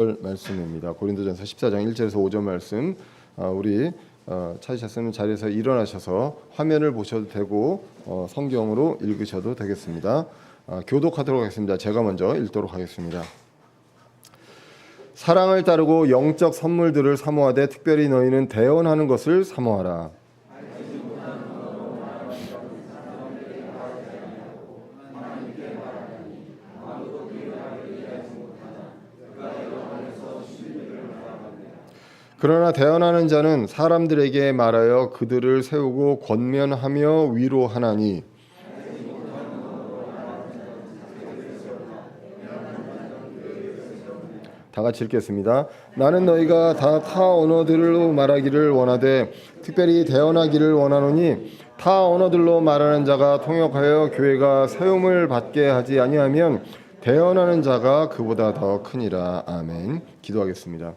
말씀입니다. 고린도전서 14장 1절에서 5절 말씀. 우리 찾으셨으면 자리에서 일어나셔서 화면을 보셔도 되고 성경으로 읽으셔도 되겠습니다. 교독하도록 하겠습니다. 제가 먼저 읽도록 하겠습니다. 사랑을 따르고 영적 선물들을 사모하되 특별히 너희는 대언하는 것을 사모하라. 그러나 대언하는 자는 사람들에게 말하여 그들을 세우고 권면하며 위로하나니 다 같이 읽겠습니다. 나는 너희가 다 타 언어들로 말하기를 원하되 특별히 대언하기를 원하노니 타 언어들로 말하는 자가 통역하여 교회가 세움을 받게 하지 아니하면 대언하는 자가 그보다 더 크니라. 아멘. 기도하겠습니다.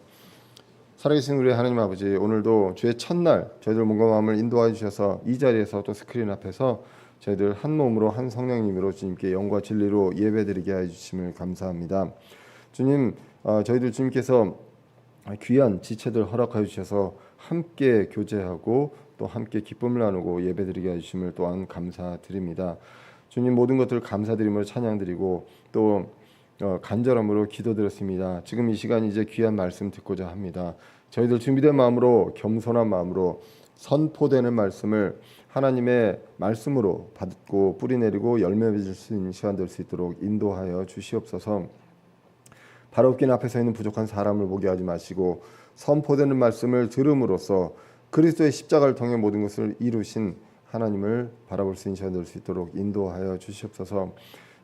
살아계신 우리 하나님 아버지, 오늘도 주의 첫날 저희들 몸과 마음을 인도하여 주셔서 이 자리에서 또 스크린 앞에서 저희들 한 몸으로 한 성령님으로 주님께 영과 진리로 예배드리게 하여 주심을 감사합니다. 주님, 저희들 주님께서 귀한 지체들 허락하여 주셔서 함께 교제하고 또 함께 기쁨을 나누고 예배드리게 하여 주심을 또한 감사드립니다. 주님, 모든 것들 감사드림으로 찬양드리고 또 간절함으로 기도드렸습니다. 지금 이 시간 이제 귀한 말씀 듣고자 합니다. 저희들 준비된 마음으로, 겸손한 마음으로 선포되는 말씀을 하나님의 말씀으로 받고 뿌리내리고 열매 맺을 수 있는 시간 될 수 있도록 인도하여 주시옵소서. 바로 긴 앞에 서 있는 부족한 사람을 보게 하지 마시고 선포되는 말씀을 들음으로써 그리스도의 십자가를 통해 모든 것을 이루신 하나님을 바라볼 수 있는 시간 될 수 있도록 인도하여 주시옵소서.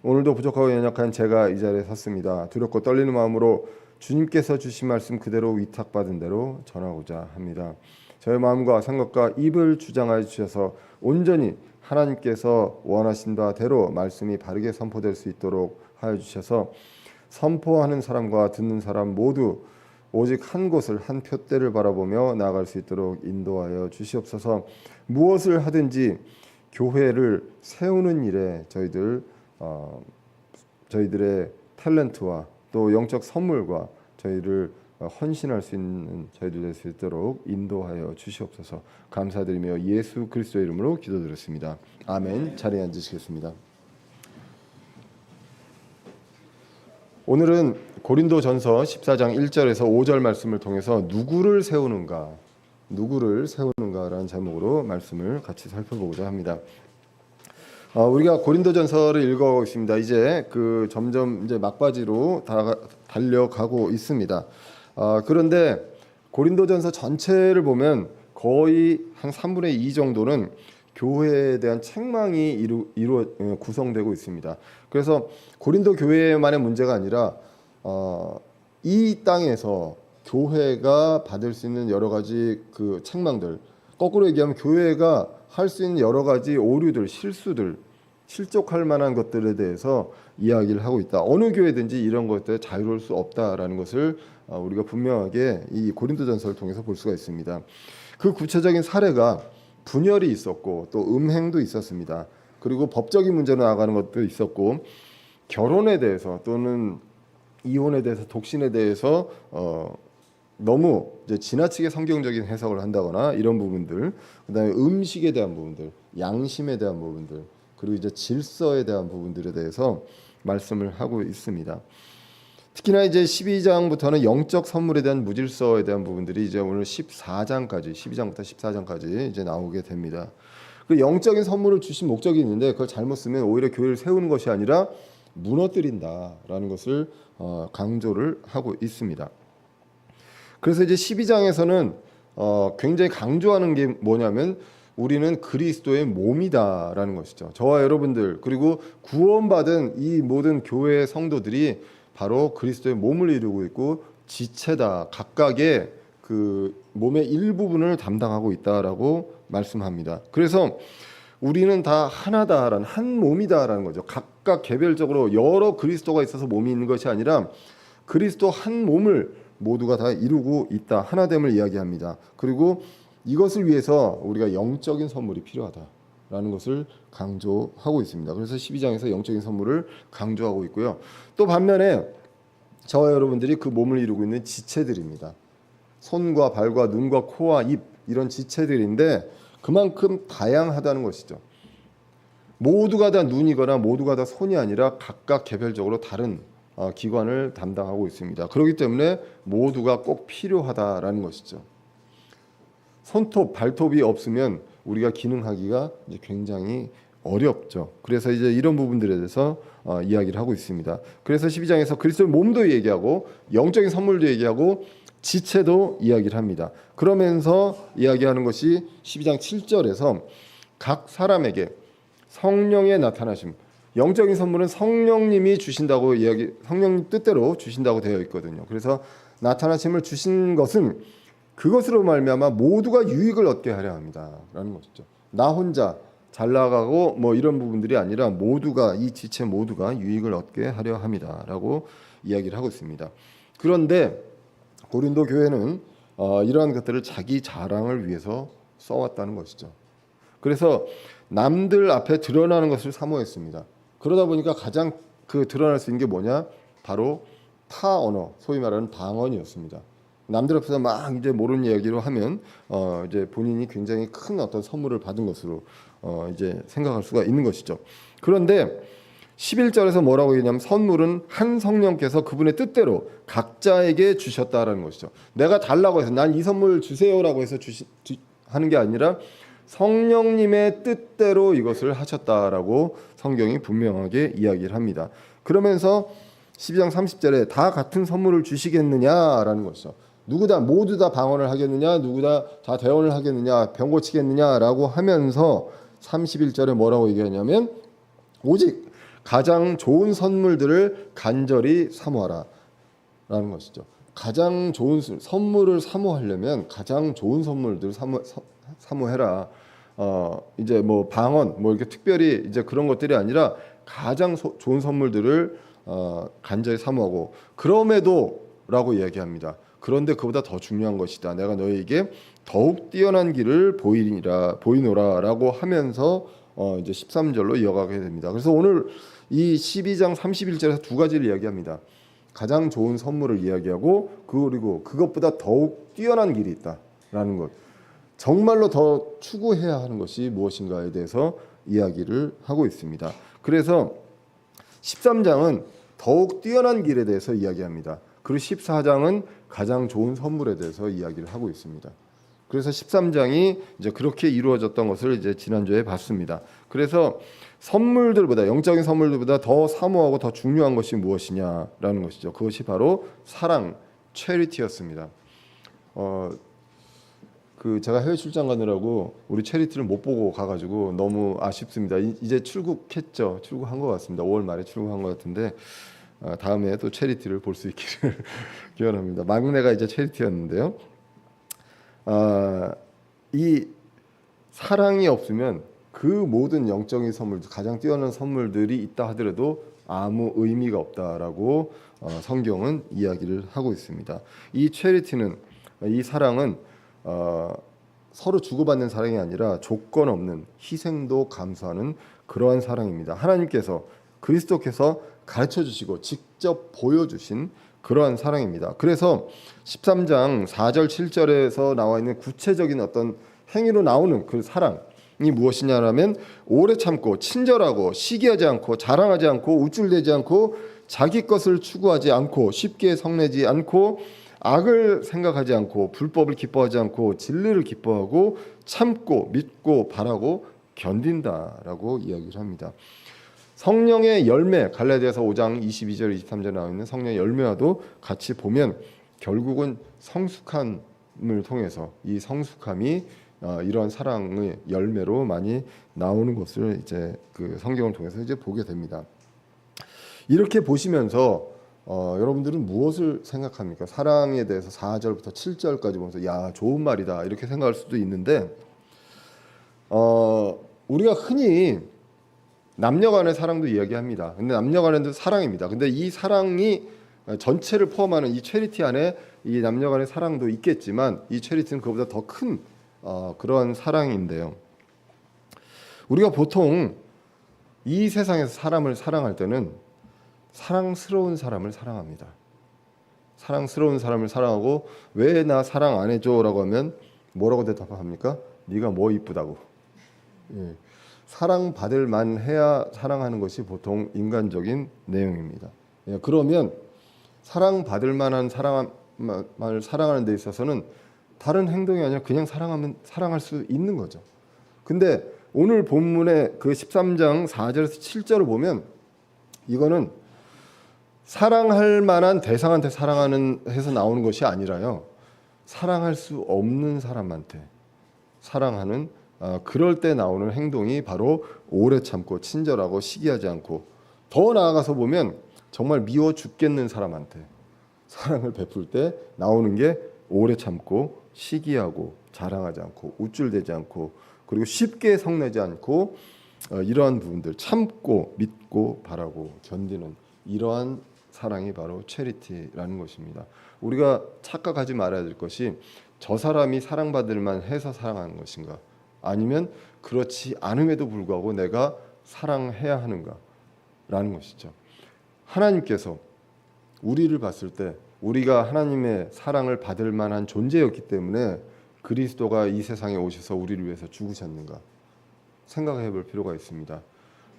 오늘도 부족하고 연약한 제가 이 자리에 섰습니다. 두렵고 떨리는 마음으로 주님께서 주신 말씀 그대로 위탁받은 대로 전하고자 합니다. 저의 마음과 생각과 입을 주장하여 주셔서 온전히 하나님께서 원하신 바대로 말씀이 바르게 선포될 수 있도록 하여 주셔서 선포하는 사람과 듣는 사람 모두 오직 한 곳을, 한 표대를 바라보며 나아갈 수 있도록 인도하여 주시옵소서. 무엇을 하든지 교회를 세우는 일에 저희들의 탤런트와 또 영적 선물과 저희를 헌신할 수 있는 저희들 될 수 있도록 인도하여 주시옵소서. 감사드리며 예수 그리스도의 이름으로 기도드렸습니다. 아멘. 자리에 앉으시겠습니다. 오늘은 고린도전서 14장 1절에서 5절 말씀을 통해서 누구를 세우는가라는 제목으로 말씀을 같이 살펴보고자 합니다. 우리가 고린도전서를 읽어가고 있습니다. 이제 점점 이제 막바지로 달려가고 있습니다. 그런데 고린도전서 전체를 보면 거의 한 3분의 2 정도는 교회에 대한 책망이 구성되고 있습니다. 그래서 고린도 교회만의 문제가 아니라 이 땅에서 교회가 받을 수 있는 여러 가지 그 책망들, 거꾸로 얘기하면 교회가 할 수 있는 여러 가지 오류들, 실수들, 실족할 만한 것들에 대해서 이야기를 하고 있다. 어느 교회든지 이런 것들에 자유로울 수 없다라는 것을 우리가 분명하게 이 고린도전서를 통해서 볼 수가 있습니다. 그 구체적인 사례가 분열이 있었고 또 음행도 있었습니다. 그리고 법적인 문제로 나아가는 것도 있었고 결혼에 대해서 또는 이혼에 대해서, 독신에 대해서 너무 이제 지나치게 성경적인 해석을 한다거나 이런 부분들, 그다음에 음식에 대한 부분들, 양심에 대한 부분들, 그리고 이제 질서에 대한 부분들에 대해서 말씀을 하고 있습니다. 특히나 이제 12장부터는 영적 선물에 대한 무질서에 대한 부분들이 이제 오늘 12장부터 14장까지 이제 나오게 됩니다. 그 영적인 선물을 주신 목적이 있는데 그걸 잘못 쓰면 오히려 교회를 세우는 것이 아니라 무너뜨린다라는 것을 강조를 하고 있습니다. 그래서 이제 12장에서는 굉장히 강조하는 게 뭐냐면 우리는 그리스도의 몸이다라는 것이죠. 저와 여러분들 그리고 구원받은 이 모든 교회의 성도들이 바로 그리스도의 몸을 이루고 있고 지체다. 각각의 그 몸의 일부분을 담당하고 있다라고 말씀합니다. 그래서 우리는 다 하나다라는, 한 몸이다라는 거죠. 각각 개별적으로 여러 그리스도가 있어서 몸이 있는 것이 아니라 그리스도 한 몸을 모두가 다 이루고 있다. 하나됨을 이야기합니다. 그리고 이것을 위해서 우리가 영적인 선물이 필요하다라는 것을 강조하고 있습니다. 그래서 12장에서 영적인 선물을 강조하고 있고요. 또 반면에 저와 여러분들이 그 몸을 이루고 있는 지체들입니다. 손과 발과 눈과 코와 입, 이런 지체들인데 그만큼 다양하다는 것이죠. 모두가 다 눈이거나 모두가 다 손이 아니라 각각 개별적으로 다른 기관을 담당하고 있습니다. 그렇기 때문에 모두가 꼭 필요하다라는 것이죠. 손톱, 발톱이 없으면 우리가 기능하기가 이제 굉장히 어렵죠. 그래서 이제 이런 부분들에 대해서 이야기를 하고 있습니다. 그래서 12장에서 그리스도의 몸도 얘기하고 영적인 선물도 얘기하고 지체도 이야기를 합니다. 그러면서 이야기하는 것이 12장 7절에서 각 사람에게 성령의 나타나심, 영적인 선물은 성령님이 주신다고 성령님 뜻대로 주신다고 되어 있거든요. 그래서 나타나심을 주신 것은 그것으로 말미암아 모두가 유익을 얻게 하려 합니다라는 것이죠. 나 혼자 잘 나가고 뭐 이런 부분들이 아니라 모두가, 이 지체 모두가 유익을 얻게 하려 합니다라고 이야기를 하고 있습니다. 그런데 고린도 교회는 이러한 것들을 자기 자랑을 위해서 써왔다는 것이죠. 그래서 남들 앞에 드러나는 것을 사모했습니다. 그러다 보니까 가장 드러날 수 있는 게 뭐냐? 바로 타 언어, 소위 말하는 방언이었습니다. 남들 앞에서 막 이제 모르는 이야기로 하면 이제 본인이 굉장히 큰 어떤 선물을 받은 것으로 이제 생각할 수가 있는 것이죠. 그런데 11절에서 뭐라고 얘기냐면 선물은 한 성령께서 그분의 뜻대로 각자에게 주셨다라는 것이죠. 내가 달라고 해서 난 이 선물 주세요라고 해서 하는 게 아니라 성령님의 뜻대로 이것을 하셨다라고 성경이 분명하게 이야기를 합니다. 그러면서 12장 30절에 다 같은 선물을 주시겠느냐라는 것이죠. 누구다 모두 다 방언을 하겠느냐, 누구다 다 대언을 하겠느냐, 병 고치겠느냐라고 하면서 31절에 뭐라고 얘기하냐면 오직 가장 좋은 선물들을 간절히 사모하라 라는 것이죠. 가장 좋은 선물을 사모하려면 가장 좋은 선물들을 사모해라. 이제 뭐 방언 뭐 이렇게 특별히 이제 그런 것들이 아니라 가장 좋은 선물들을 간절히 사모하고 그럼에도라고 이야기합니다. 그런데 그보다 더 중요한 것이다. 내가 너희에게 더욱 뛰어난 길을 보이노라라고 하면서 이제 13절로 이어가게 됩니다. 그래서 오늘 이 12장 31절에서 두 가지를 이야기합니다. 가장 좋은 선물을 이야기하고 그리고 그것보다 더욱 뛰어난 길이 있다라는 것. 정말로 더 추구해야 하는 것이 무엇인가에 대해서 이야기를 하고 있습니다. 그래서 13장은 더욱 뛰어난 길에 대해서 이야기합니다. 그리고 14장은 가장 좋은 선물에 대해서 이야기를 하고 있습니다. 그래서 13장이 이제 그렇게 이루어졌던 것을 이제 지난주에 봤습니다. 그래서 선물들보다 영적인 선물들보다 더 사모하고 더 중요한 것이 무엇이냐라는 것이죠. 그것이 바로 사랑, 체리티였습니다. 제가 해외 출장 가느라고 우리 체리티를 못 보고 가가지고 너무 아쉽습니다. 이제 출국했죠. 출국한 것 같습니다. 5월 말에 출국한 것 같은데 다음에 또 체리티를 볼 수 있기를 기원합니다. 막내가 이제 체리티였는데요. 이 사랑이 없으면 그 모든 영적인 선물, 가장 뛰어난 선물들이 있다 하더라도 아무 의미가 없다라고 성경은 이야기를 하고 있습니다. 이 체리티는, 이 사랑은 서로 주고받는 사랑이 아니라 조건 없는 희생도 감수하는 그러한 사랑입니다. 하나님께서 그리스도께서 가르쳐 주시고 직접 보여주신 그러한 사랑입니다. 그래서 13장 4절 7절에서 나와 있는 구체적인 어떤 행위로 나오는 그 사랑이 무엇이냐면 오래 참고 친절하고 시기하지 않고 자랑하지 않고 우쭐대지 않고 자기 것을 추구하지 않고 쉽게 성내지 않고 악을 생각하지 않고 불법을 기뻐하지 않고 진리를 기뻐하고 참고 믿고 바라고 견딘다라고 이야기를 합니다. 성령의 열매, 갈라디아서 5장 22절 23절에 나와 있는 성령의 열매와도 같이 보면 결국은 성숙함을 통해서 이 성숙함이 이러한 사랑의 열매로 많이 나오는 것을 이제 그 성경을 통해서 이제 보게 됩니다. 이렇게 보시면서 여러분들은 무엇을 생각합니까? 사랑에 대해서 4절부터 7절까지 보면서 야, 좋은 말이다 이렇게 생각할 수도 있는데 우리가 흔히 남녀간의 사랑도 이야기합니다. 근데 남녀간의 사랑입니다. 근데 이 사랑이 전체를 포함하는 이 체리티 안에 이 남녀간의 사랑도 있겠지만 이 체리티는 그보다 더 큰 그러한 사랑인데요. 우리가 보통 이 세상에서 사람을 사랑할 때는 사랑스러운 사람을 사랑합니다. 사랑스러운 사람을 사랑하고 왜 나 사랑 안 해줘라고 하면 뭐라고 대답합니까? 네가 뭐 이쁘다고. 예. 사랑받을 만해야 사랑하는 것이 보통 인간적인 내용입니다. 예. 그러면 사랑받을 만한 사랑을 사랑하는 데 있어서는 다른 행동이 아니라 그냥 사랑하면 사랑할 수 있는 거죠. 근데 오늘 본문의 그 13장 4절에서 7절을 보면 이거는 사랑할 만한 대상한테 사랑하는 해서 나오는 것이 아니라요. 사랑할 수 없는 사람한테 사랑하는 그럴 때 나오는 행동이 바로 오래 참고 친절하고 시기하지 않고 더 나아가서 보면 정말 미워 죽겠는 사람한테 사랑을 베풀 때 나오는 게 오래 참고 시기하고 자랑하지 않고 우쭐대지 않고 그리고 쉽게 성내지 않고 이러한 부분들 참고 믿고 바라고 견디는 이러한 사랑이 바로 체리티라는 것입니다. 우리가 착각하지 말아야 될 것이 저 사람이 사랑받을 만해서 사랑하는 것인가 아니면 그렇지 않음에도 불구하고 내가 사랑해야 하는가라는 것이죠. 하나님께서 우리를 봤을 때 우리가 하나님의 사랑을 받을 만한 존재였기 때문에 그리스도가 이 세상에 오셔서 우리를 위해서 죽으셨는가 생각해 볼 필요가 있습니다.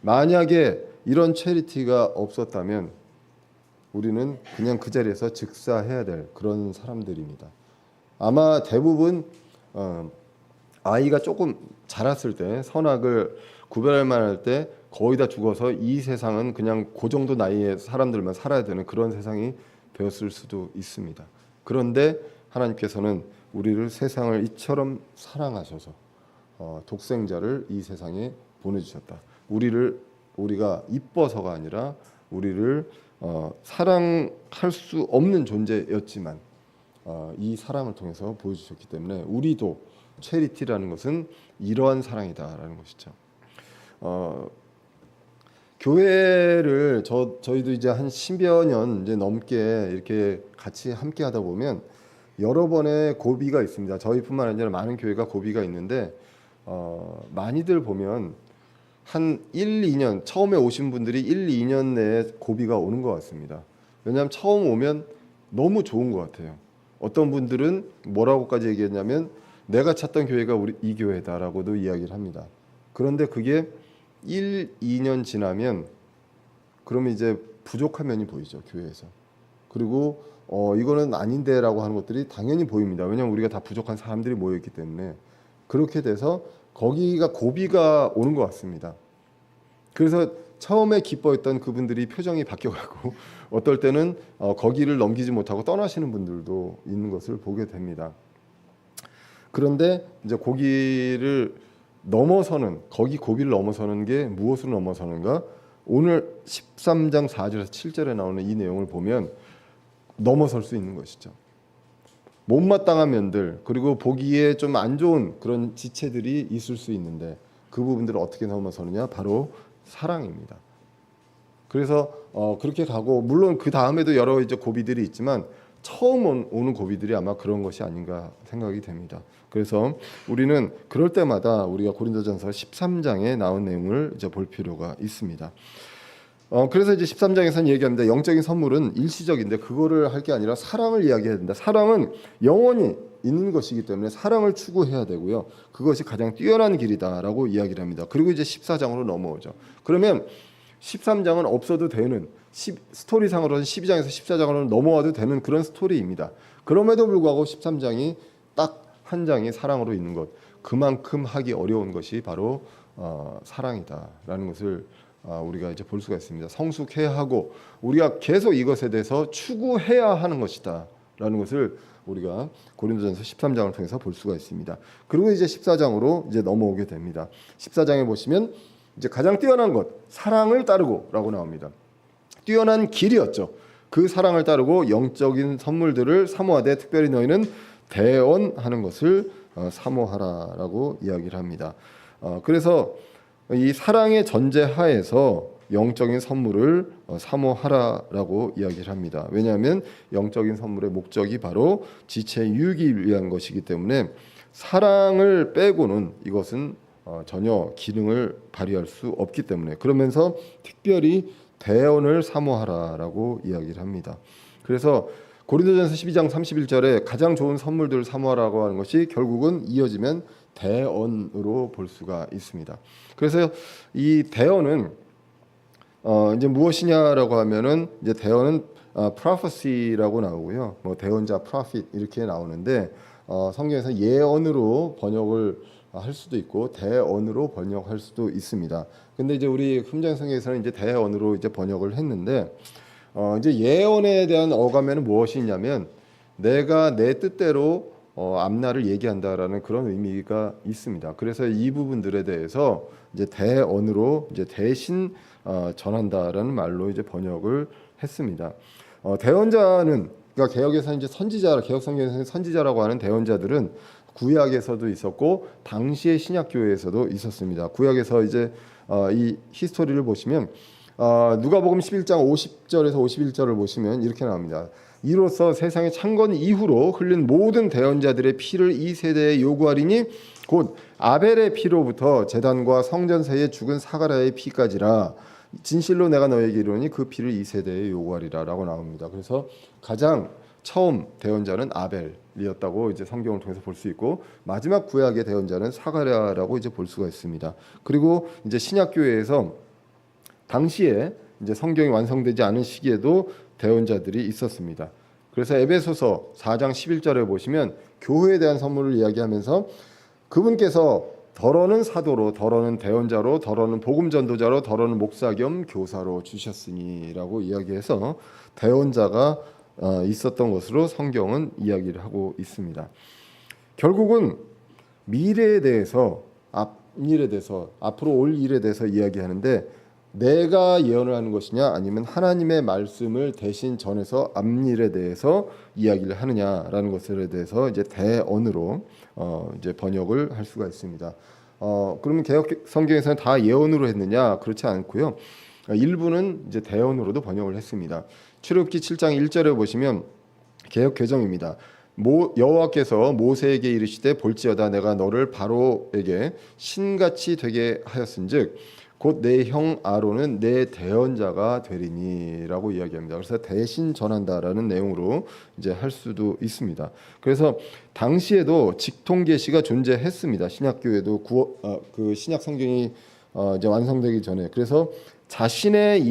만약에 이런 체리티가 없었다면 우리는 그냥 그 자리에서 즉사해야 될 그런 사람들입니다. 아마 대부분 아이가 조금 자랐을 때 선악을 구별할 만할 때 거의 다 죽어서 이 세상은 그냥 그 정도 나이의 사람들만 살아야 되는 그런 세상이 되었을 수도 있습니다. 그런데 하나님께서는 우리를 세상을 이처럼 사랑하셔서 독생자를 이 세상에 보내주셨다. 우리가 이뻐서가 아니라 우리를 사랑할 수 없는 존재였지만 이 사랑을 통해서 보여주셨기 때문에 우리도 체리티라는 것은 이러한 사랑이다라는 것이죠. 교회를 저희도 이제 한 10여 년 이제 넘게 이렇게 같이 함께 하다 보면 여러 번의 고비가 있습니다. 저희뿐만 아니라 많은 교회가 고비가 있는데 많이들 보면 한 1, 2년 처음에 오신 분들이 1, 2년 내에 고비가 오는 것 같습니다. 왜냐하면 처음 오면 너무 좋은 것 같아요. 어떤 분들은 뭐라고까지 얘기했냐면 내가 찾던 교회가 이 교회다라고도 이야기를 합니다. 그런데 그게 1, 2년 지나면 그러면 이제 부족한 면이 보이죠, 교회에서. 그리고 이거는 아닌데라고 하는 것들이 당연히 보입니다. 왜냐하면 우리가 다 부족한 사람들이 모여있기 때문에 그렇게 돼서 거기가 고비가 오는 것 같습니다. 그래서 처음에 기뻐했던 그분들이 표정이 바뀌어가고 어떨 때는 거기를 넘기지 못하고 떠나시는 분들도 있는 것을 보게 됩니다. 그런데 이제 거기 고비를 넘어서는 게 무엇으로 넘어서는가? 오늘 13장 4절에서 7절에 나오는 이 내용을 보면 넘어설 수 있는 것이죠. 못마땅한 면들 그리고 보기에 좀 안 좋은 그런 지체들이 있을 수 있는데 그 부분들을 어떻게 넘어서느냐? 바로 사랑입니다. 그래서 그렇게 가고 물론 그 다음에도 여러 이제 고비들이 있지만 처음 오는 고비들이 아마 그런 것이 아닌가 생각이 됩니다. 그래서 우리는 그럴 때마다 우리가 고린도전서 13장에 나온 내용을 이제 볼 필요가 있습니다. 그래서 이제 13장에서는 얘기합니다. 영적인 선물은 일시적인데 그거를 할 게 아니라 사랑을 이야기해야 된다. 사랑은 영원히 있는 것이기 때문에 사랑을 추구해야 되고요. 그것이 가장 뛰어난 길이다라고 이야기를 합니다. 그리고 이제 14장으로 넘어오죠. 그러면 13장은 없어도 되는 스토리상으로는 12장에서 14장으로는 넘어와도 되는 그런 스토리입니다. 그럼에도 불구하고 13장이 딱 한 장이 사랑으로 있는 것, 그만큼 하기 어려운 것이 바로 사랑이다라는 것을 우리가 이제 볼 수가 있습니다. 성숙해야 하고 우리가 계속 이것에 대해서 추구해야 하는 것이다라는 것을 우리가 고린도전서 13장을 통해서 볼 수가 있습니다. 그리고 이제 14장으로 이제 넘어오게 됩니다. 14장에 보시면 이제 가장 뛰어난 것, 사랑을 따르고라고 나옵니다. 뛰어난 길이었죠. 그 사랑을 따르고 영적인 선물들을 사모하되 특별히 너희는 대언하는 것을 사모하라라고 이야기를 합니다. 그래서 이 사랑의 전제하에서 영적인 선물을 사모하라라고 이야기를 합니다. 왜냐하면 영적인 선물의 목적이 바로 지체의 유익을 위한 것이기 때문에 사랑을 빼고는 이것은 전혀 기능을 발휘할 수 없기 때문에 그러면서 특별히 대언을 사모하라라고 이야기를 합니다. 그래서 고린도전서 12장 31절에 가장 좋은 선물들을 사모하라고 하는 것이 결국은 이어지면 대언으로 볼 수가 있습니다. 그래서 이 대언은 이제 무엇이냐라고 하면은 이제 대언은 prophecy라고 나오고요. 뭐 대언자 prophet 이렇게 나오는데 성경에서 예언으로 번역을 할 수도 있고 대언으로 번역할 수도 있습니다. 근데 이제 우리 흠장성경에서는 이제 대언으로 이제 번역을 했는데 이제 예언에 대한 어감에는 무엇이 있냐면 내가 내 뜻대로 앞날을 얘기한다라는 그런 의미가 있습니다. 그래서 이 부분들에 대해서 이제 대언으로 이제 대신 전한다라는 말로 이제 번역을 했습니다. 대언자는 그러니까 개혁에서 이제 선지자, 개혁 성경에서는 선지자라고 하는 대언자들은 구약에서도 있었고 당시의 신약 교회에서도 있었습니다. 구약에서 이제 이 히스토리를 보시면 누가복음 11장 50절에서 51절을 보시면 이렇게 나옵니다. 이로써 세상의 창건 이후로 흘린 모든 대언자들의 피를 이 세대에 요구하리니 곧 아벨의 피로부터 제단과 성전 사이에 죽은 사가랴의 피까지라. 진실로 내가 너에게 이르노니 그 피를 이 세대에 요구하리라라고 나옵니다. 그래서 가장 처음 대언자는 아벨이었다고 이제 성경을 통해서 볼 수 있고 마지막 구약의 대언자는 사가랴라고 이제 볼 수가 있습니다. 그리고 이제 신약 교회에서 당시에 이제 성경이 완성되지 않은 시기에도 대언자들이 있었습니다. 그래서 에베소서 4장 11절에 보시면 교회에 대한 선물을 이야기하면서 그분께서 더러는 사도로, 더러는 대언자로, 더러는 복음 전도자로, 더러는 목사 겸 교사로 주셨으니라고 이야기해서 대언자가 있었던 것으로 성경은 이야기를 하고 있습니다. 결국은 미래에 대해서, 앞일에 대해서, 앞으로 올 일에 대해서 이야기하는데 내가 예언을 하는 것이냐 아니면 하나님의 말씀을 대신 전해서 앞일에 대해서 이야기를 하느냐라는 것에 대해서 이제 대언으로 이제 번역을 할 수가 있습니다. 그러면 개역 성경에서는 다 예언으로 했느냐? 그렇지 않고요. 일부는 이제 대언으로도 번역을 했습니다. 출애굽기 7장 1절에 보시면 개역 개정입니다. 여호와께서 모세에게 이르시되 볼지어다 내가 너를 바로에게 신같이 되게 하였은즉 곧 내 형 아론은 내 대언자가 되리니라고 이야기합니다. 그래서 대신 전한다라는 내용으로 이제 할 수도 있습니다. 그래서 당시에도 직통 계시가 존재했습니다. 신약 교회도 그 신약 성경이 이제 완성되기 전에 그래서 자신의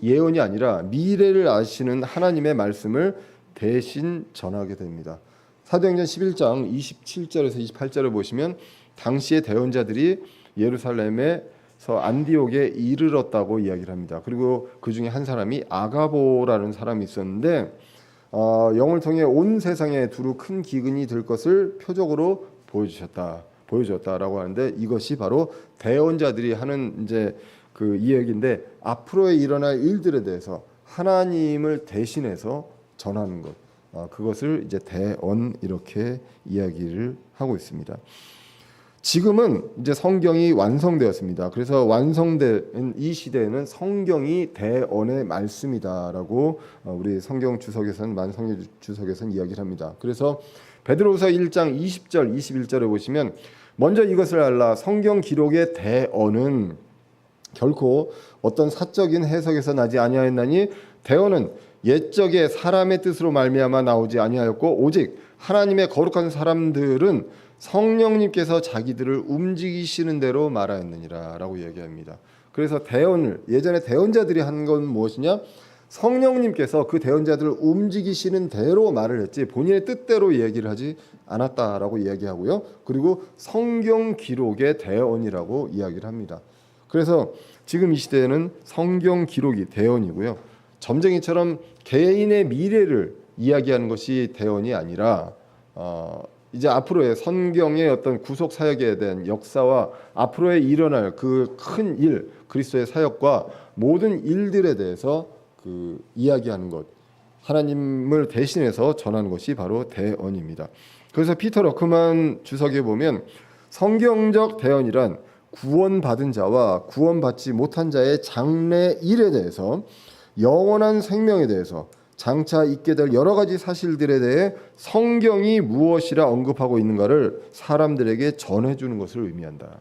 예언이 아니라 미래를 아시는 하나님의 말씀을 대신 전하게 됩니다. 사도행전 11장 27절에서 28절을 보시면 당시의 대언자들이 예루살렘에서 안디옥에 이르렀다고 이야기를 합니다. 그리고 그 중에 한 사람이 아가보라는 사람이 있었는데 영을 통해 온 세상에 두루 큰 기근이 될 것을 표적으로 보여주었다라고 하는데 이것이 바로 대언자들이 하는 이제 그 이야기인데 앞으로에 일어날 일들에 대해서 하나님을 대신해서 전하는 것 그것을 이제 대언 이렇게 이야기를 하고 있습니다. 지금은 이제 성경이 완성되었습니다. 그래서 완성된 이 시대에는 성경이 대언의 말씀이다라고 우리 성경 주석에서는 만성경 주석에서는 이야기를 합니다. 그래서 베드로후서 1장 20절 21절에 보시면 먼저 이것을 알라 성경 기록의 대언은 결코 어떤 사적인 해석에서 나지 아니하였나니 대언은 옛적에 사람의 뜻으로 말미암아 나오지 아니하였고 오직 하나님의 거룩한 사람들은 성령님께서 자기들을 움직이시는 대로 말하였느니라 라고 이야기합니다. 그래서 대언을 예전에 대언자들이 한 건 무엇이냐 성령님께서 그 대언자들을 움직이시는 대로 말을 했지 본인의 뜻대로 얘기를 하지 않았다라고 이야기하고요. 그리고 성경 기록의 대언이라고 이야기를 합니다. 그래서 지금 이 시대에는 성경 기록이 대언이고요. 점쟁이처럼 개인의 미래를 이야기하는 것이 대언이 아니라 이제 앞으로의 성경의 어떤 구속 사역에 대한 역사와 앞으로에 일어날 그 큰 일, 그리스도의 사역과 모든 일들에 대해서 그 이야기하는 것, 하나님을 대신해서 전하는 것이 바로 대언입니다. 그래서 피터 러크만 주석에 보면 성경적 대언이란 구원받은 자와 구원받지 못한 자의 장래 일에 대해서 영원한 생명에 대해서 장차 있게 될 여러 가지 사실들에 대해 성경이 무엇이라 언급하고 있는가를 사람들에게 전해주는 것을 의미한다.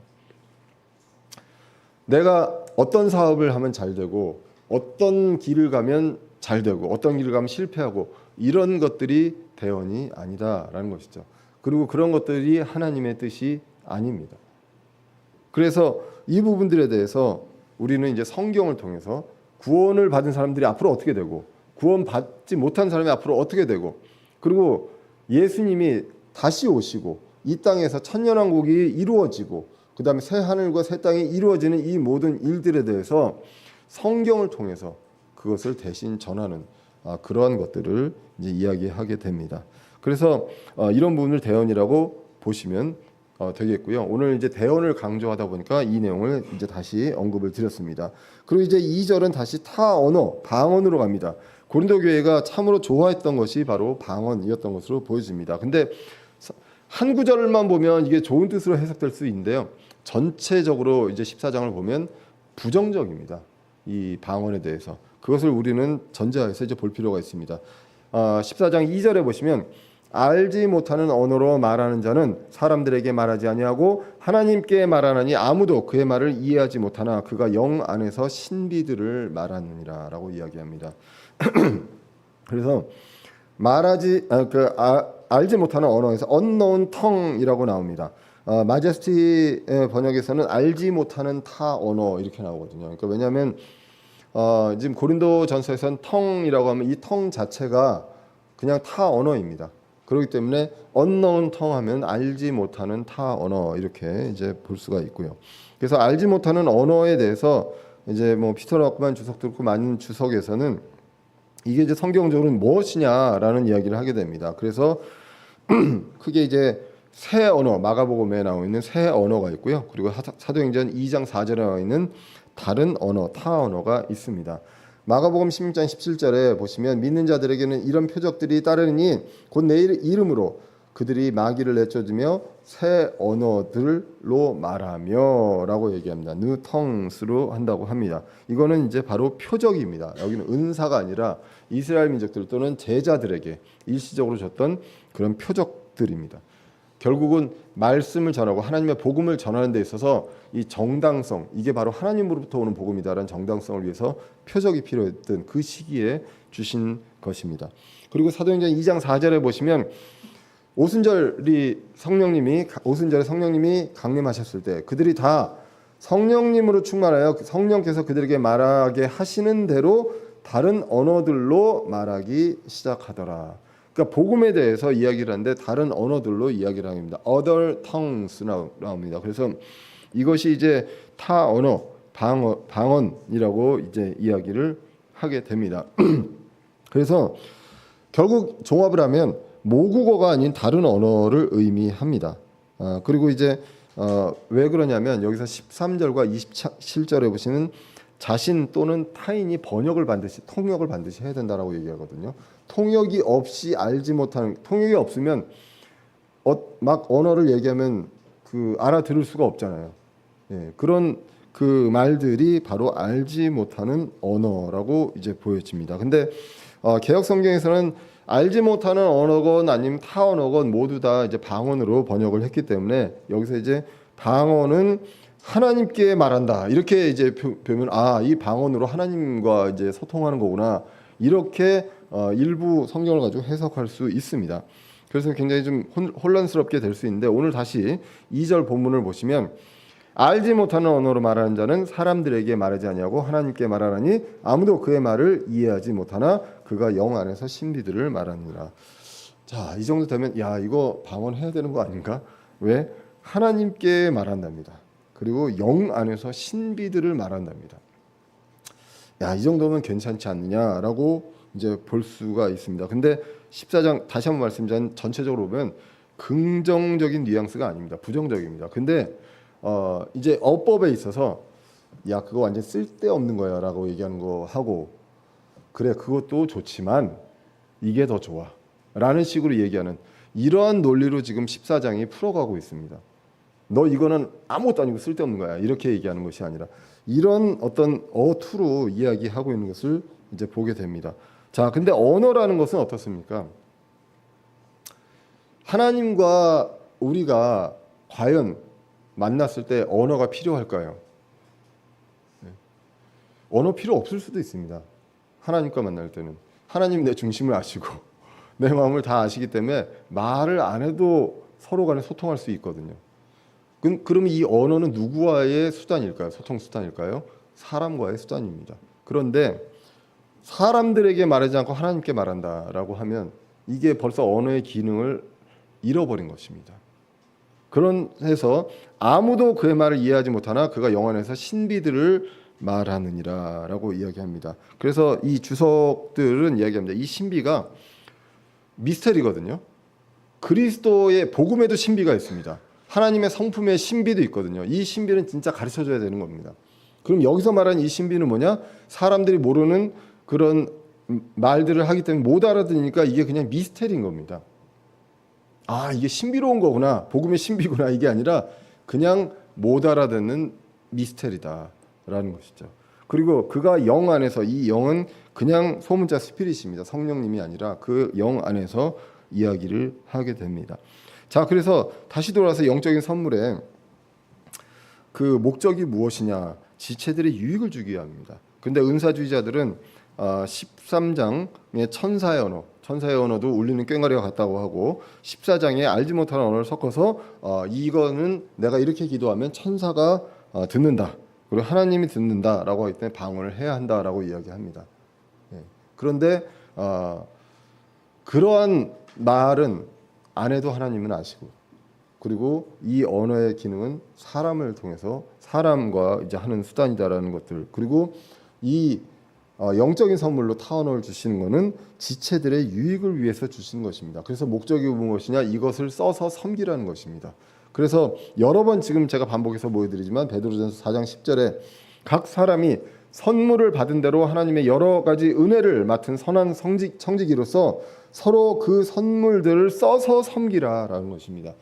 내가 어떤 사업을 하면 잘 되고 어떤 길을 가면 잘 되고 어떤 길을 가면 실패하고 이런 것들이 대언이 아니다라는 것이죠. 그리고 그런 것들이 하나님의 뜻이 아닙니다. 그래서 이 부분들에 대해서 우리는 이제 성경을 통해서 구원을 받은 사람들이 앞으로 어떻게 되고 구원받지 못한 사람이 앞으로 어떻게 되고 그리고 예수님이 다시 오시고 이 땅에서 천년왕국이 이루어지고 그 다음에 새 하늘과 새 땅이 이루어지는 이 모든 일들에 대해서 성경을 통해서 그것을 대신 전하는 그러한 것들을 이제 이야기하게 됩니다. 그래서 이런 부분을 대언이라고 보시면 되겠고요. 오늘 이제 대언을 강조하다 보니까 이 내용을 이제 다시 언급을 드렸습니다. 그리고 이제 2절은 다시 타 언어, 방언으로 갑니다. 고린도 교회가 참으로 좋아했던 것이 바로 방언이었던 것으로 보여집니다. 근데 한 구절만 보면 이게 좋은 뜻으로 해석될 수 있는데요. 전체적으로 이제 14장을 보면 부정적입니다. 이 방언에 대해서. 그것을 우리는 전제하에서 이제 볼 필요가 있습니다. 14장 2절에 보시면 알지 못하는 언어로 말하는 자는 사람들에게 말하지 아니하고 하나님께 말하나니 아무도 그의 말을 이해하지 못하나 그가 영 안에서 신비들을 말하느니라 라고 이야기합니다. 그래서 알지 못하는 언어에서 unknown tongue이라고 나옵니다. 마제스티 번역에서는 알지 못하는 타 언어 이렇게 나오거든요. 그러니까 왜냐하면 지금 고린도전서에서는 tongue이라고 하면 이 tongue 자체가 그냥 타 언어입니다. 그렇기 때문에 unknown tongue 하면 알지 못하는 타 언어 이렇게 이제 볼 수가 있고요. 그래서 알지 못하는 언어에 대해서 이제 뭐 피터 락만 주석도 그렇고 많은 주석에서는 이게 이제 성경적으로는 무엇이냐라는 이야기를 하게 됩니다. 그래서 크게 이제 새 언어, 마가복음에 나와 있는 새 언어가 있고요. 그리고 사도행전 2장 4절에 나와 있는 다른 언어, 타 언어가 있습니다. 마가복음 16장 17절에 보시면 믿는 자들에게는 이런 표적들이 따르니 곧 내 이름으로 그들이 마귀를 내쫓으며 새 언어들로 말하며 라고 얘기합니다. new tongues로 한다고 합니다. 이거는 이제 바로 표적입니다. 여기는 은사가 아니라 이스라엘 민족들 또는 제자들에게 일시적으로 줬던 그런 표적들입니다. 결국은 말씀을 전하고 하나님의 복음을 전하는 데 있어서 이 정당성, 이게 바로 하나님으로부터 오는 복음이다라는 정당성을 위해서 표적이 필요했던 그 시기에 주신 것입니다. 그리고 사도행전 2장 4절에 보시면 오순절에 성령님이 강림하셨을 때 그들이 다 성령님으로 충만하여 성령께서 그들에게 말하게 하시는 대로 다른 언어들로 말하기 시작하더라. 그러니까 복음에 대해서 이야기를 하는데 다른 언어들로 이야기를 합니다. other tongues 나옵니다. 그래서 이것이 이제 타 언어, 방언이라고 이제 이야기를 하게 됩니다. 그래서 결국 종합을 하면 모국어가 아닌 다른 언어를 의미합니다. 그리고 이제 왜 그러냐면 여기서 13절과 27절에 보시면 자신 또는 타인이 통역을 반드시 해야 된다라고 얘기하거든요. 통역이 없이 알지 못하는, 통역이 없으면 막 언어를 얘기하면 그 알아들을 수가 없잖아요. 예, 그런 그 말들이 바로 알지 못하는 언어라고 이제 보여집니다. 근데 개역 성경에서는 알지 못하는 언어건 아니면 타 언어건 모두 다 이제 방언으로 번역을 했기 때문에 여기서 이제 방언은 하나님께 말한다 이렇게 이제 보면 이 방언으로 하나님과 이제 소통하는 거구나 이렇게 일부 성경을 가지고 해석할 수 있습니다. 그래서 굉장히 좀 혼란스럽게 될 수 있는데 오늘 다시 2절 본문을 보시면 알지 못하는 언어로 말하는 자는 사람들에게 말하지 아니하고 하나님께 말하나니 아무도 그의 말을 이해하지 못하나 그가 영 안에서 신비들을 말하느니라. 자, 이 정도 되면 야 이거 방언해야 되는 거 아닌가? 왜? 하나님께 말한답니다. 그리고 영 안에서 신비들을 말한답니다. 야, 이 정도면 괜찮지 않느냐라고 이제 볼 수가 있습니다. 근데 14장 다시 한번 말씀드리면 전체적으로 보면 긍정적인 뉘앙스가 아닙니다. 부정적입니다. 근데 이제 어법에 있어서 야 그거 완전 쓸데없는 거야라고 얘기하는 거 하고 그래 그것도 좋지만 이게 더 좋아라는 식으로 얘기하는 이러한 논리로 지금 14장이 풀어가고 있습니다. 너 이거는 아무것도 아니고 쓸데없는 거야 이렇게 얘기하는 것이 아니라 이런 어떤 어투로 이야기하고 있는 것을 이제 보게 됩니다. 자, 근데 언어라는 것은 어떻습니까? 하나님과 우리가 과연 만났을 때 언어가 필요할까요? 언어 필요 없을 수도 있습니다. 하나님과 만날 때는 하나님 내 중심을 아시고 내 마음을 다 아시기 때문에 말을 안 해도 서로 간에 소통할 수 있거든요. 그러면 이 언어는 누구와의 수단일까요? 소통 수단일까요? 사람과의 수단입니다. 그런데 사람들에게 말하지 않고 하나님께 말한다라고 하면 이게 벌써 언어의 기능을 잃어버린 것입니다. 그래서 아무도 그의 말을 이해하지 못하나 그가 영안에서 신비들을 말하느니라라고 이야기합니다. 그래서 이 주석들은 이야기합니다. 이 신비가 미스터리거든요. 그리스도의 복음에도 신비가 있습니다. 하나님의 성품의 신비도 있거든요. 이 신비는 진짜 가르쳐줘야 되는 겁니다. 그럼 여기서 말하는 이 신비는 뭐냐? 사람들이 모르는 그런 말들을 하기 때문에 못 알아듣으니까 이게 그냥 미스터리인 겁니다. 아, 이게 신비로운 거구나, 복음의 신비구나, 이게 아니라 그냥 못 알아듣는 미스터리다라는 것이죠. 그리고 그가 영 안에서, 이 영은 그냥 소문자 스피릿입니다. 성령님이 아니라 그 영 안에서 이야기를 하게 됩니다. 자, 그래서 다시 돌아와서 영적인 선물의 그 목적이 무엇이냐? 지체들의 유익을 주기 위함입니다. 근데 은사주의자들은 13장의 천사의 언어도 울리는 꽹과리와 같다고 하고 14장에 알지 못하는 언어를 섞어서 이거는 내가 이렇게 기도하면 천사가 듣는다, 그리고 하나님이 듣는다라고 하기 때문에 방언을 해야 한다라고 이야기합니다. 그런데 그러한 말은 안 해도 하나님은 아시고, 그리고 이 언어의 기능은 사람을 통해서 사람과 이제 하는 수단이다라는 것들, 그리고 이 영적인 선물로 타언어를 주시는 것은 지체들의 유익을 위해서 주시는 것입니다. 그래서 목적이 무엇이냐? 이것을 써서 섬기라는 것입니다. 그래서 여러 번 지금 제가 반복해서 보여드리지만 베드로전서 4장 10절에 각 사람이 선물을 받은 대로 하나님의 여러 가지 은혜를 맡은 선한 청지기로서 서로 그 선물들을 써서 섬기라라는 것입니다.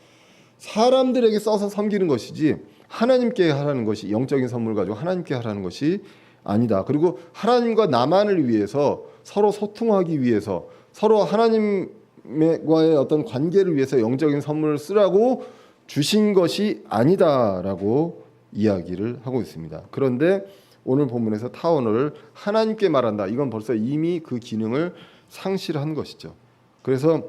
사람들에게 써서 섬기는 것이지 하나님께 하라는 것이, 영적인 선물 가지고 하나님께 하라는 것이 아니다. 그리고 하나님과 나만을 위해서, 서로 소통하기 위해서, 서로 하나님과의 어떤 관계를 위해서 영적인 선물을 쓰라고 주신 것이 아니다라고 이야기를 하고 있습니다. 그런데 오늘 본문에서 타언어를 하나님께 말한다, 이건 벌써 이미 그 기능을 상실한 것이죠. 그래서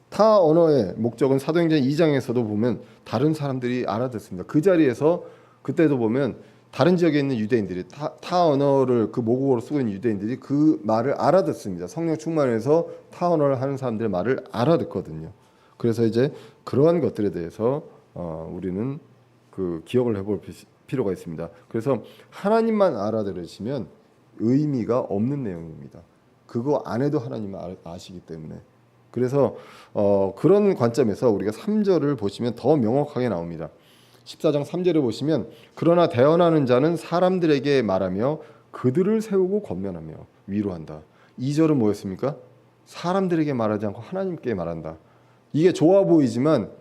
타언어의 목적은 사도행전 2장에서도 보면 다른 사람들이 알아듣습니다. 그 자리에서 그때도 보면 다른 지역에 있는 유대인들이 타언어를 그 모국어로 쓰고 있는 유대인들이 그 말을 알아듣습니다. 성령 충만해서 타언어를 하는 사람들의 말을 알아듣거든요. 그래서 이제 그러한 것들에 대해서 우리는 그 기억을 해볼 필요가 있습니다. 그래서 하나님만 알아들으시면 의미가 없는 내용입니다. 그거 안 해도 하나님은 아시기 때문에. 그래서 그런 관점에서 우리가 3절을 보시면 더 명확하게 나옵니다. 14장 3절에 보시면 그러나 대언하는 자는 사람들에게 말하며 그들을 세우고 권면하며 위로한다. 2절은 뭐였습니까? 사람들에게 말하지 않고 하나님께 말한다. 이게 좋아 보이지만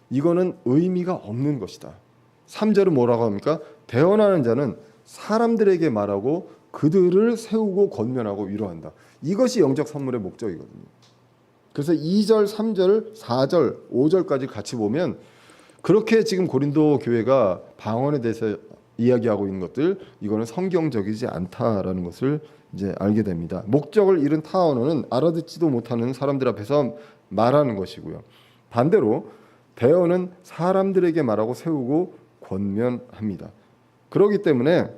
이거는 의미가 없는 것이다. 3절은 뭐라고 합니까? 대언하는 자는 사람들에게 말하고 그들을 세우고 권면하고 위로한다. 이것이 영적 선물의 목적이거든요. 그래서 2절, 3절, 4절, 5절까지 같이 보면 그렇게 지금 고린도 교회가 방언에 대해서 이야기하고 있는 것들, 이거는 성경적이지 않다라는 것을 이제 알게 됩니다. 목적을 잃은 타언어는 알아듣지도 못하는 사람들 앞에서 말하는 것이고요. 반대로 대언은 사람들에게 말하고 세우고 권면합니다. 그렇기 때문에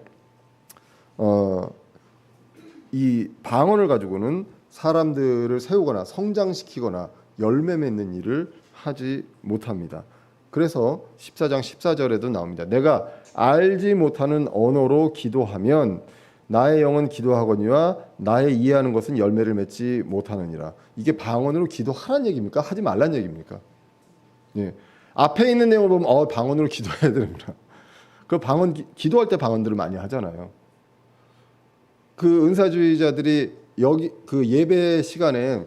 이 방언을 가지고는 사람들을 세우거나 성장시키거나 열매 맺는 일을 하지 못합니다. 그래서 14장 14절에도 나옵니다. 내가 알지 못하는 언어로 기도하면 나의 영은 기도하거니와 나의 이해하는 것은 열매를 맺지 못하느니라. 이게 방언으로 기도하라는 얘기입니까? 하지 말라는 얘기입니까? 예. 앞에 있는 내용을 보면 방언으로 기도해야 됩니다. 그 방언 기도할 때 방언들을 많이 하잖아요. 그 은사주의자들이 여기 그 예배 시간에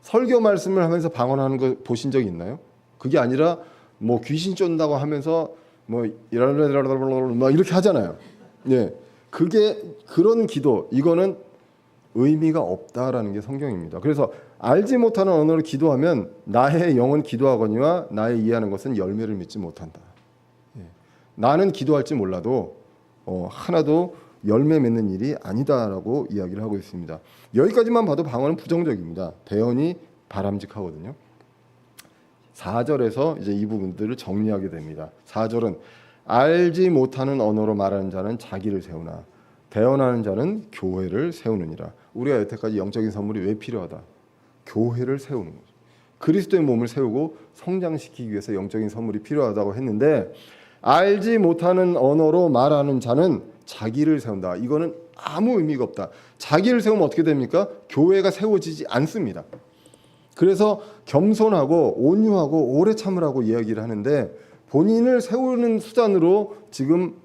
설교 말씀을 하면서 방언하는 거 보신 적 있나요? 그게 아니라 뭐 귀신 쫓는다고 하면서 뭐 이렇게 하잖아요. 예, 그게 그런 기도, 이거는 의미가 없다라는 게 성경입니다. 그래서 알지 못하는 언어로 기도하면 나의 영은 기도하거니와 나의 이해하는 것은 열매를 맺지 못한다. 예, 나는 기도할지 몰라도 하나도 열매 맺는 일이 아니다라고 이야기를 하고 있습니다. 여기까지만 봐도 방언은 부정적입니다. 대언이 바람직하거든요. 4절에서 이제 이 부분들을 정리하게 됩니다. 4절은 알지 못하는 언어로 말하는 자는 자기를 세우나 대언하는 자는 교회를 세우느니라. 우리가 여태까지 영적인 선물이 왜 필요하다? 교회를 세우는 거죠. 그리스도의 몸을 세우고 성장시키기 위해서 영적인 선물이 필요하다고 했는데, 알지 못하는 언어로 말하는 자는 자기를 세운다. 이거는 아무 의미가 없다. 자기를 세우면 어떻게 됩니까? 교회가 세워지지 않습니다. 그래서 겸손하고 온유하고 오래 참으라고 이야기를 하는데, 본인을 세우는 수단으로 지금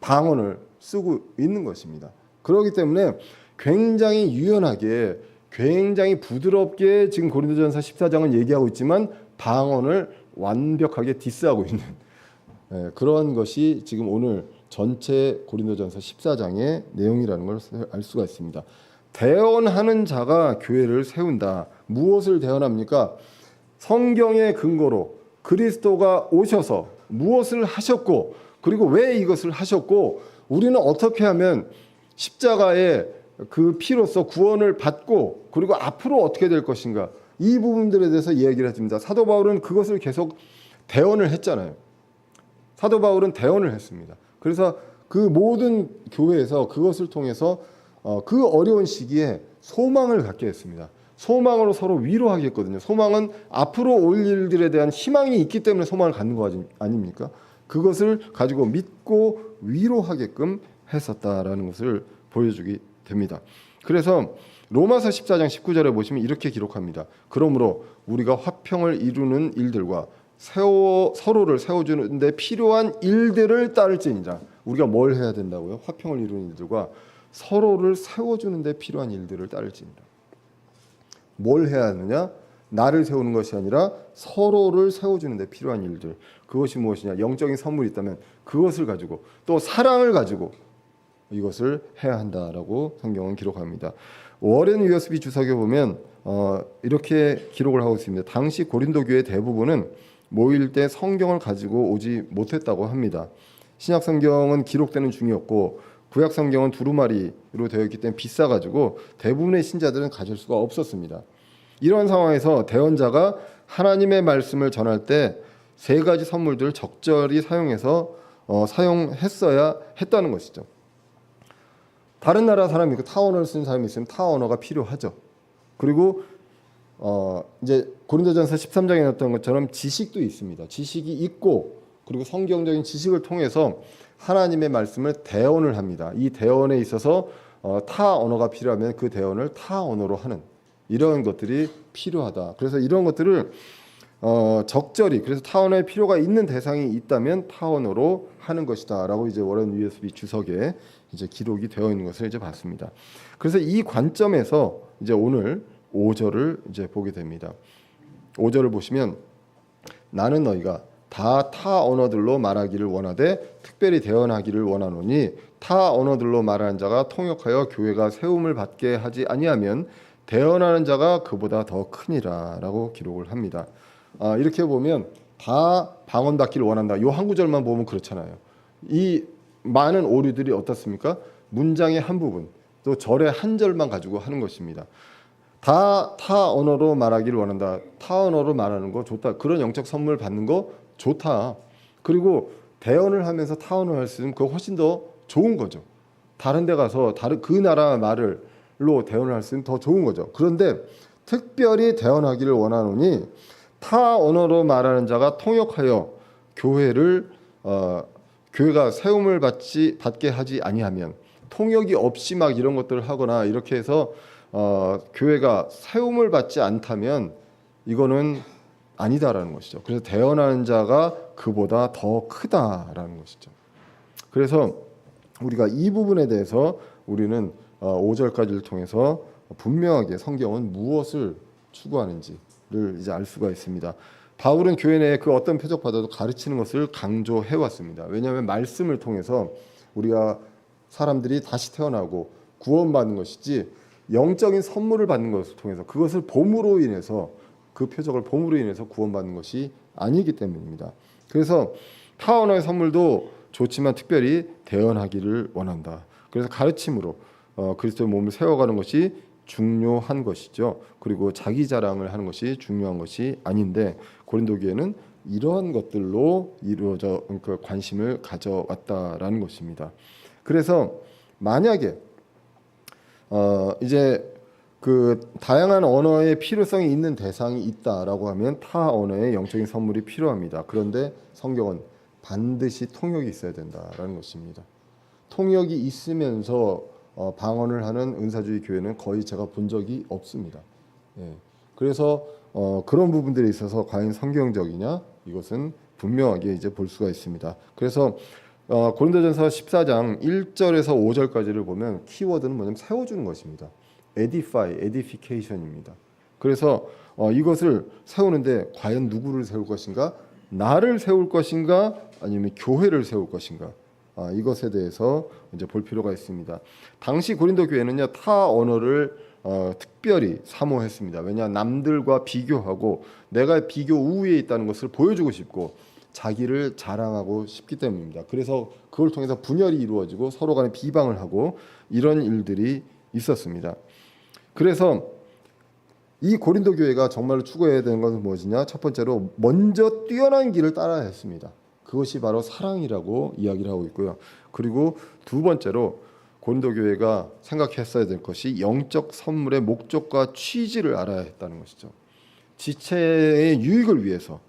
방언을 쓰고 있는 것입니다. 그렇기 때문에 굉장히 유연하게, 굉장히 부드럽게 지금 고린도전서 14장은 얘기하고 있지만 방언을 완벽하게 디스하고 있는 그런 것이 지금 오늘 전체 고린도전서 14장의 내용이라는 걸 알 수가 있습니다. 대언하는 자가 교회를 세운다. 무엇을 대언합니까? 성경의 근거로 그리스도가 오셔서 무엇을 하셨고, 그리고 왜 이것을 하셨고, 우리는 어떻게 하면 십자가의 그 피로서 구원을 받고, 그리고 앞으로 어떻게 될 것인가, 이 부분들에 대해서 이야기를 해줍니다. 사도 바울은 그것을 계속 대언을 했잖아요. 사도 바울은 대언을 했습니다. 그래서 그 모든 교회에서 그것을 통해서 그 어려운 시기에 소망을 갖게 했습니다. 소망으로 서로 위로하겠거든요. 소망은 앞으로 올 일들에 대한 희망이 있기 때문에 소망을 갖는 거 아닙니까? 그것을 가지고 믿고 위로하게끔 했었다라는 것을 보여주게 됩니다. 그래서 로마서 14장 19절에 보시면 이렇게 기록합니다. 그러므로 우리가 화평을 이루는 일들과 서로를 세워주는 데 필요한 일들을 따를지니라. 우리가 뭘 해야 된다고요? 화평을 이루는 일들과 서로를 세워주는 데 필요한 일들을 따를지니라. 뭘 해야 하느냐? 나를 세우는 것이 아니라 서로를 세워주는 데 필요한 일들. 그것이 무엇이냐? 영적인 선물이 있다면 그것을 가지고, 또 사랑을 가지고 이것을 해야 한다라고 성경은 기록합니다. 워렌 위어스비 주석에 보면 이렇게 기록을 하고 있습니다. 당시 고린도 교회 대부분은 모일 때 성경을 가지고 오지 못했다고 합니다. 신약 성경은 기록되는 중이었고 구약 성경은 두루마리로 되어 있기 때문에 비싸가지고 대부분의 신자들은 가질 수가 없었습니다. 이런 상황에서 대언자가 하나님의 말씀을 전할 때 세 가지 선물들을 적절히 사용했어야 했다는 것이죠. 다른 나라 사람이 타 언어를 쓰는 사람이 있으면 타 언어가 필요하죠. 그리고 이제 고린도전서 13장에 나왔던 것처럼 지식도 있습니다. 지식이 있고, 그리고 성경적인 지식을 통해서 하나님의 말씀을 대언을 합니다. 이 대언에 있어서 타 언어가 필요하면 그 대언을 타 언어로 하는 이런 것들이 필요하다. 그래서 이런 것들을 적절히, 그래서 타 언어의 필요가 있는 대상이 있다면 타 언어로 하는 것이다라고 이제 워렌 위어스비 주석에 이제 기록이 되어 있는 것을 이제 봤습니다. 그래서 이 관점에서 이제 오늘 5절을 이제 보게 됩니다. 5절을 보시면 나는 너희가 다 타 언어들로 말하기를 원하되 특별히 대언하기를 원하노니 타 언어들로 말하는 자가 통역하여 교회가 세움을 받게 하지 아니하면 대언하는 자가 그보다 더 크니라라고 기록을 합니다. 이렇게 보면 다 방언 받기를 원한다. 이 한 구절만 보면 그렇잖아요. 이 많은 오류들이 어떻습니까? 문장의 한 부분, 또 절의 한 절만 가지고 하는 것입니다. 다 타 언어로 말하기를 원한다. 타 언어로 말하는 거 좋다. 그런 영적 선물 받는 거 좋다. 그리고 대언을 하면서 타 언어를 할 수 있으면 그거 훨씬 더 좋은 거죠. 다른 데 가서 그 나라 말로 대언을 할 수 있으면 더 좋은 거죠. 그런데 특별히 대언하기를 원하노니 타 언어로 말하는 자가 통역하여 교회가 세움을 받게 하지 아니하면, 통역이 없이 막 이런 것들을 하거나 이렇게 해서 교회가 세움을 받지 않다면 이거는 아니다라는 것이죠. 그래서 대언하는 자가 그보다 더 크다라는 것이죠. 그래서 우리가 이 부분에 대해서 우리는 5절까지를 통해서 분명하게 성경은 무엇을 추구하는지를 이제 알 수가 있습니다. 바울은 교회 내에 그 어떤 표적받아도 가르치는 것을 강조해 왔습니다. 왜냐하면 말씀을 통해서 우리가 사람들이 다시 태어나고 구원받는 것이지, 영적인 선물을 받는 것을 통해서 그것을 봄으로 인해서, 그 표적을 봄으로 인해서 구원받는 것이 아니기 때문입니다. 그래서 타 언어의 선물도 좋지만 특별히 대언하기를 원한다. 그래서 가르침으로 그리스도의 몸을 세워가는 것이 중요한 것이죠. 그리고 자기 자랑을 하는 것이 중요한 것이 아닌데 고린도 교회는 이러한 것들로 이루어져 그 관심을 가져왔다라는 것입니다. 그래서 만약에 이제 그 다양한 언어의 필요성이 있는 대상이 있다라고 하면 타 언어의 영적인 선물이 필요합니다. 그런데 성경은 반드시 통역이 있어야 된다라는 것입니다. 통역이 있으면서 방언을 하는 은사주의 교회는 거의 제가 본 적이 없습니다. 예. 그래서 그런 부분들에 있어서 과연 성경적이냐 이것은 분명하게 이제 볼 수가 있습니다. 그래서 고린도전서 14장 1절에서 5절까지를 보면 키워드는 뭐냐면 세워주는 것입니다. edify, edification입니다. 그래서 이것을 세우는데 과연 누구를 세울 것인가? 나를 세울 것인가? 아니면 교회를 세울 것인가? 이것에 대해서 이제 볼 필요가 있습니다. 당시 고린도 교회는요 타 언어를 특별히 사모했습니다. 왜냐 남들과 비교하고 내가 비교 우위에 있다는 것을 보여주고 싶고 자기를 자랑하고 싶기 때문입니다. 그래서 그걸 통해서 분열이 이루어지고 서로 간에 비방을 하고 이런 일들이 있었습니다. 그래서 이 고린도 교회가 정말로 추구해야 되는 것은 무엇이냐? 첫 번째로 먼저 뛰어난 길을 따라야 했습니다. 그것이 바로 사랑이라고 이야기를 하고 있고요. 그리고 두 번째로 고린도 교회가 생각했어야 될 것이 영적 선물의 목적과 취지를 알아야 했다는 것이죠. 지체의 유익을 위해서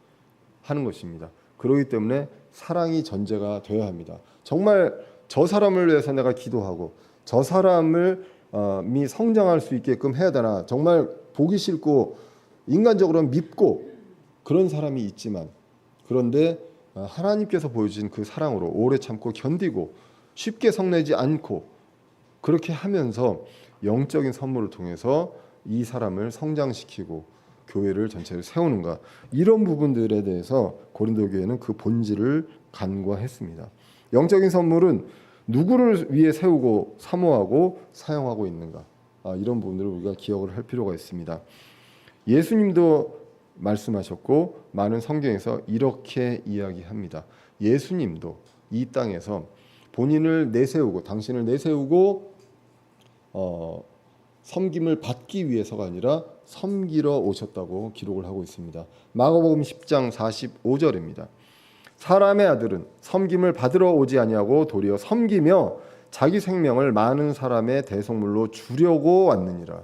하는 것입니다. 그렇기 때문에 사랑이 전제가 되어야 합니다. 정말 저 사람을 위해서 내가 기도하고 저 사람을 이 성장할 수 있게끔 해야 되나 정말 보기 싫고 인간적으로는 밉고 그런 사람이 있지만 그런데 하나님께서 보여주신 그 사랑으로 오래 참고 견디고 쉽게 성내지 않고 그렇게 하면서 영적인 선물을 통해서 이 사람을 성장시키고 교회를 전체를 세우는가 이런 부분들에 대해서 고린도 교회는 그 본질을 간과했습니다. 영적인 선물은 누구를 위해 세우고 사모하고 사용하고 있는가 이런 부분들을 우리가 기억을 할 필요가 있습니다. 예수님도 말씀하셨고 많은 성경에서 이렇게 이야기합니다. 예수님도 이 땅에서 본인을 내세우고 당신을 내세우고 섬김을 받기 위해서가 아니라 섬기러 오셨다고 기록을 하고 있습니다. 마가복음 10장 45절입니다. 사람의 아들은 섬김을 받으러 오지 아니하고 도리어 섬기며 자기 생명을 많은 사람의 대속물로 주려고 왔느니라.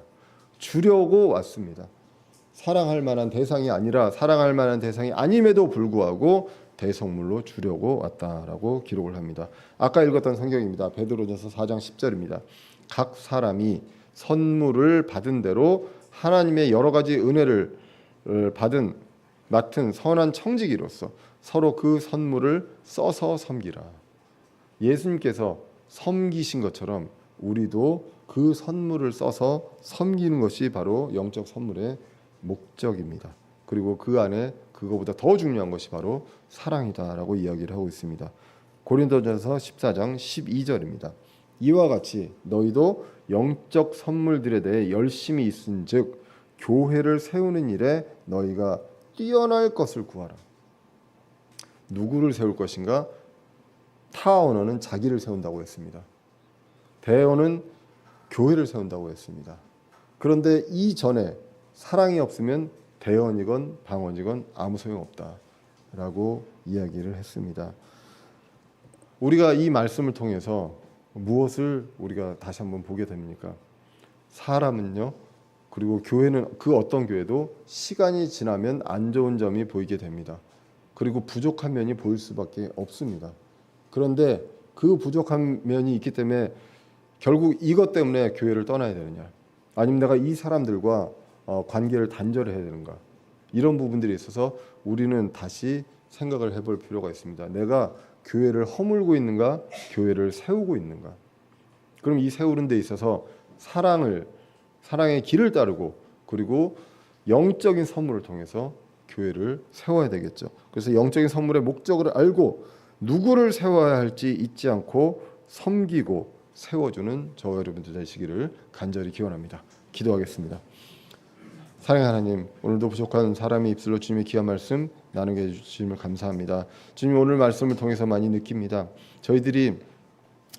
주려고 왔습니다. 사랑할 만한 대상이 아니라 사랑할 만한 대상이 아님에도 불구하고 대속물로 주려고 왔다라고 기록을 합니다. 아까 읽었던 성경입니다. 베드로전서 4장 10절입니다. 각 사람이 선물을 받은 대로 하나님의 여러 가지 은혜를 맡은 선한 청지기로서 서로 그 선물을 써서 섬기라. 예수님께서 섬기신 것처럼 우리도 그 선물을 써서 섬기는 것이 바로 영적 선물의 목적입니다. 그리고 그 안에 그거보다 더 중요한 것이 바로 사랑이다라고 이야기를 하고 있습니다. 고린도전서 14장 12절입니다. 이와 같이 너희도 영적 선물들에 대해 열심히 있은즉 교회를 세우는 일에 너희가 뛰어날 것을 구하라. 누구를 세울 것인가? 타 언어는 자기를 세운다고 했습니다. 대언은 교회를 세운다고 했습니다. 그런데 이전에 사랑이 없으면 대언이건 방언이건 아무 소용없다라고 이야기를 했습니다. 우리가 이 말씀을 통해서 무엇을 우리가 다시 한번 보게 됩니까? 사람은요, 그리고 교회는 그 어떤 교회도 시간이 지나면 안 좋은 점이 보이게 됩니다. 그리고 부족한 면이 보일 수밖에 없습니다. 그런데 그 부족한 면이 있기 때문에 결국 이것 때문에 교회를 떠나야 되느냐, 아니면 내가 이 사람들과 관계를 단절해야 되는가, 이런 부분들이 있어서 우리는 다시 생각을 해볼 필요가 있습니다. 내가 교회를 허물고 있는가, 교회를 세우고 있는가. 그럼 이 세우는 데 있어서 사랑의 길을 따르고 그리고 영적인 선물을 통해서 교회를 세워야 되겠죠. 그래서 영적인 선물의 목적을 알고 누구를 세워야 할지 잊지 않고 섬기고 세워주는 저와 여러분들 되시기를 간절히 기원합니다. 기도하겠습니다. 사랑하는 하나님, 오늘도 부족한 사람의 입술로 주님의 귀한 말씀 나누게 해주심을 감사합니다. 주님, 오늘 말씀을 통해서 많이 느낍니다. 저희들이